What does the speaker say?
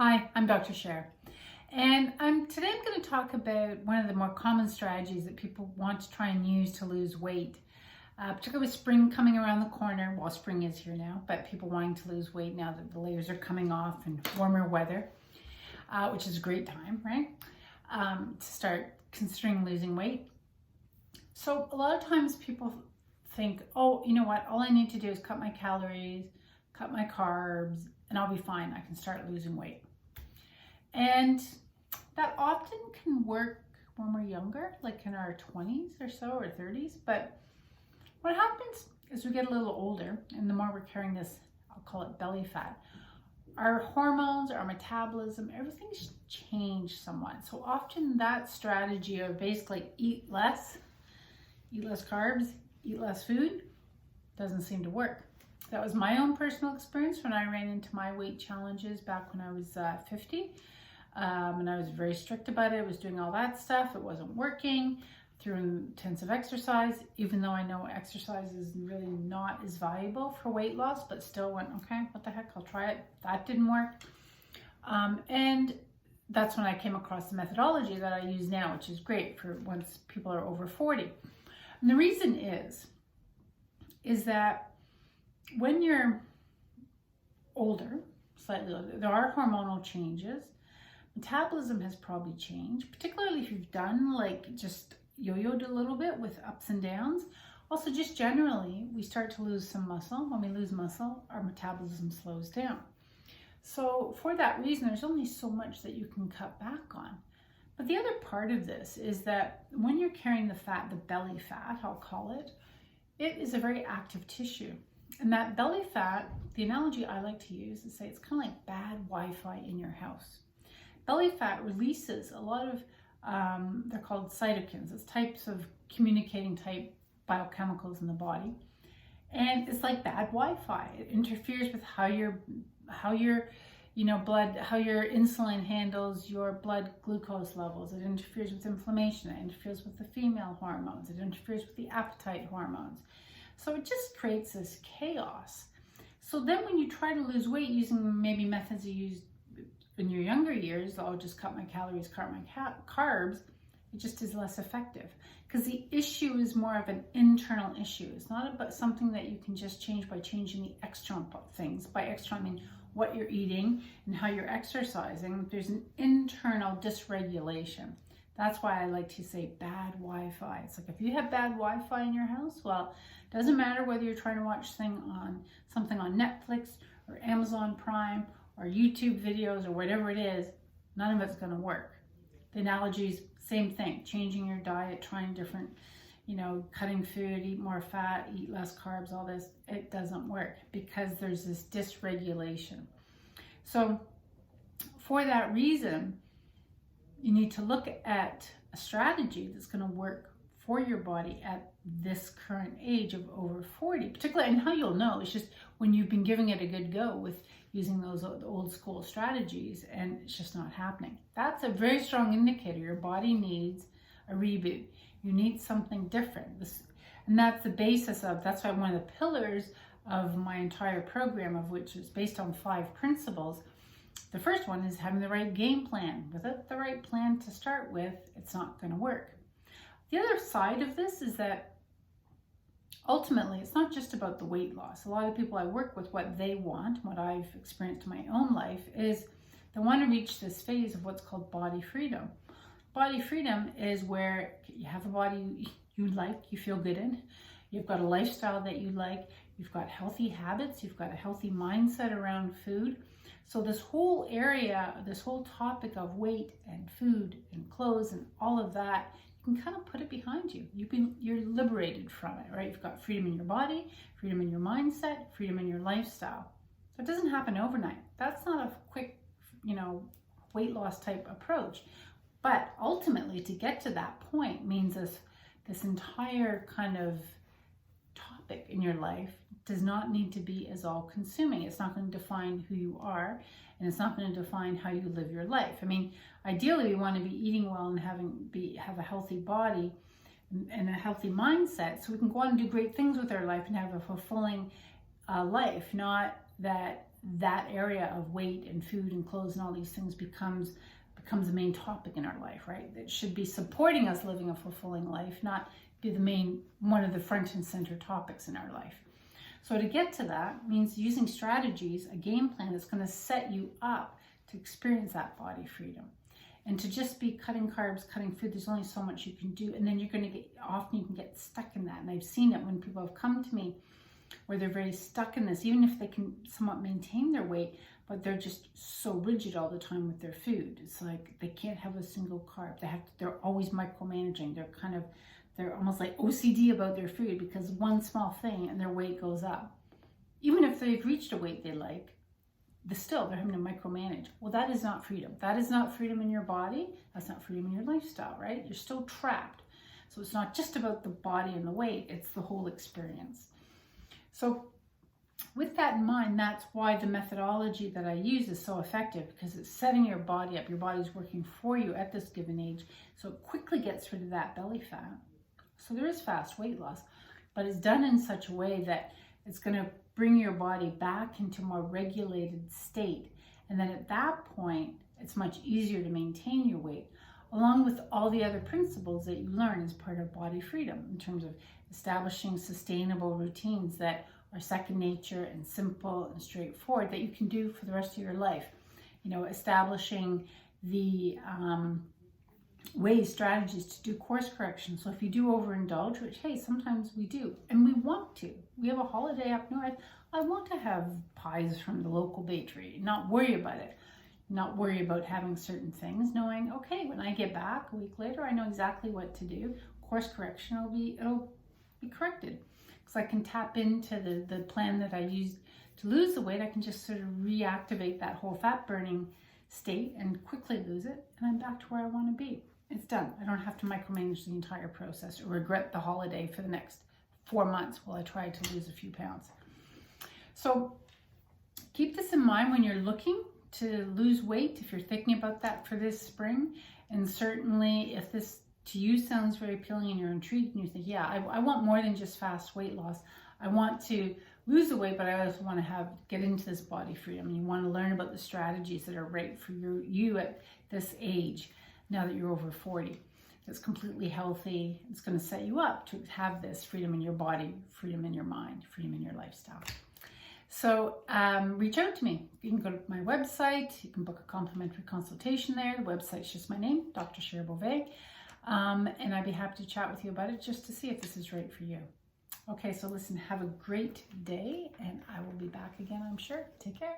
Hi, I'm Dr. Cher, and today I'm going to talk about one of the more common strategies that people want to try and use to lose weight, particularly with spring coming around the corner. Well, spring is here now, but people wanting to lose weight now that the layers are coming off and warmer weather, which is a great time, right, to start considering losing weight. So a lot of times people think, oh, you know what, all I need to do is cut my calories, cut my carbs, and I'll be fine. I can start losing weight. And that often can work when we're younger, like in our 20s or so, or 30s. But what happens is we get a little older, and the more we're carrying this, I'll call it belly fat, our hormones, our metabolism, everything's changed somewhat. So often that strategy of basically eat less carbs, eat less food, doesn't seem to work. That was my own personal experience when I ran into my weight challenges back when I was 50. And I was very strict about it. I was doing all that stuff. It wasn't working through intensive exercise, even though I know exercise is really not as valuable for weight loss, but still went, okay, what the heck, I'll try it. That didn't work. And that's when I came across the methodology that I use now, which is great for once people are over 40. And the reason is that when you're older, slightly older, there are hormonal changes. Metabolism has probably changed, particularly if you've done like just yo-yoed a little bit with ups and downs. Also, just generally, we start to lose some muscle. When we lose muscle, our metabolism slows down. So for that reason, there's only so much that you can cut back on. But the other part of this is that when you're carrying the fat, the belly fat, I'll call it, it is a very active tissue. And that belly fat, the analogy I like to use is say it's kind of like bad Wi-Fi in your house. Belly fat releases a lot of, they're called cytokines. It's types of communicating type biochemicals in the body. And it's like bad Wi-Fi. It interferes with how your blood, how your insulin handles your blood glucose levels. It interferes with inflammation. It interferes with the female hormones. It interferes with the appetite hormones. So it just creates this chaos. So then when you try to lose weight using maybe methods you used in your younger years, I'll just cut my calories, cut my carbs, it just is less effective. Because the issue is more of an internal issue. It's not about something that you can just change by changing the external things. By external, I mean what you're eating and how you're exercising. There's an internal dysregulation. That's why I like to say bad Wi-Fi. It's like if you have bad Wi-Fi in your house, well, it doesn't matter whether you're trying to watch something on Netflix or Amazon Prime or YouTube videos or whatever it is, none of it's going to work. The analogies, same thing, changing your diet, trying different, cutting food, eat more fat, eat less carbs, all this, it doesn't work because there's this dysregulation. So for that reason, you need to look at a strategy that's going to work for your body at this current age of over 40, particularly, and how you'll know is just when you've been giving it a good go with using those old school strategies and it's just not happening. That's a very strong indicator. Your body needs a reboot. You need something different. And that's the basis of, that's why one of the pillars of my entire program, of which is based on 5 principles. The first one is having the right game plan. Without the right plan to start with, it's not going to work. The other side of this is that ultimately, it's not just about the weight loss. A lot of people I work with, what they want, what I've experienced in my own life, is they want to reach this phase of what's called body freedom. Body freedom is where you have a body you like, you feel good in, you've got a lifestyle that you like, you've got healthy habits, you've got a healthy mindset around food. So this whole area, this whole topic of weight and food and clothes and all of that, you can kind of put it behind you. You're liberated from it, right? You've got freedom in your body, freedom in your mindset, freedom in your lifestyle. So it doesn't happen overnight. That's not a quick, weight loss type approach. But ultimately, to get to that point means this entire kind of topic in your life does not need to be as all-consuming. It's not going to define who you are, and it's not going to define how you live your life. I mean, ideally, we want to be eating well and have a healthy body and a healthy mindset, so we can go on and do great things with our life and have a fulfilling life. Not that that area of weight and food and clothes and all these things becomes a main topic in our life, right? That should be supporting us living a fulfilling life, not be one of the front and center topics in our life. So to get to that means using strategies, a game plan that's going to set you up to experience that body freedom. And to just be cutting carbs, cutting food, there's only so much you can do. And then you can get stuck in that. And I've seen it when people have come to me where they're very stuck in this, even if they can somewhat maintain their weight, but they're just so rigid all the time with their food. It's like they can't have a single carb. They're always micromanaging. They're almost like OCD about their food because one small thing and their weight goes up. Even if they've reached a weight they like, they're having to micromanage. Well, that is not freedom. That is not freedom in your body. That's not freedom in your lifestyle, right? You're still trapped. So it's not just about the body and the weight, it's the whole experience. So with that in mind, that's why the methodology that I use is so effective, because it's setting your body up. Your body's working for you at this given age. So it quickly gets rid of that belly fat. So there is fast weight loss, but it's done in such a way that it's going to bring your body back into a more regulated state. And then at that point, it's much easier to maintain your weight, along with all the other principles that you learn as part of body freedom in terms of establishing sustainable routines that are second nature and simple and straightforward that you can do for the rest of your life. Establishing the strategies to do course correction. So if you do overindulge, which, hey, sometimes we do, and we want to. We have a holiday up north. I want to have pies from the local bakery, not worry about it. Not worry about having certain things, knowing, okay, when I get back a week later, I know exactly what to do. Course correction, it'll be corrected. Because I can tap into the plan that I used to lose the weight. I can just sort of reactivate that whole fat burning state and quickly lose it, and I'm back to where I want to be. It's done. I don't have to micromanage the entire process or regret the holiday for the next 4 months while I try to lose a few pounds. So keep this in mind when you're looking to lose weight, if you're thinking about that for this spring. And certainly if this to you sounds very appealing and you're intrigued and you think, yeah, I want more than just fast weight loss. I want to lose the weight, but I also want to get into this body freedom. And you want to learn about the strategies that are right for you at this age, now that you're over 40. That's completely healthy. It's going to set you up to have this freedom in your body, freedom in your mind, freedom in your lifestyle. So reach out to me. You can go to my website. You can book a complimentary consultation there. The website's just my name, Dr. Cher Beauvais. And I'd be happy to chat with you about it just to see if this is right for you. Okay, so listen, have a great day, and I will be back again, I'm sure. Take care.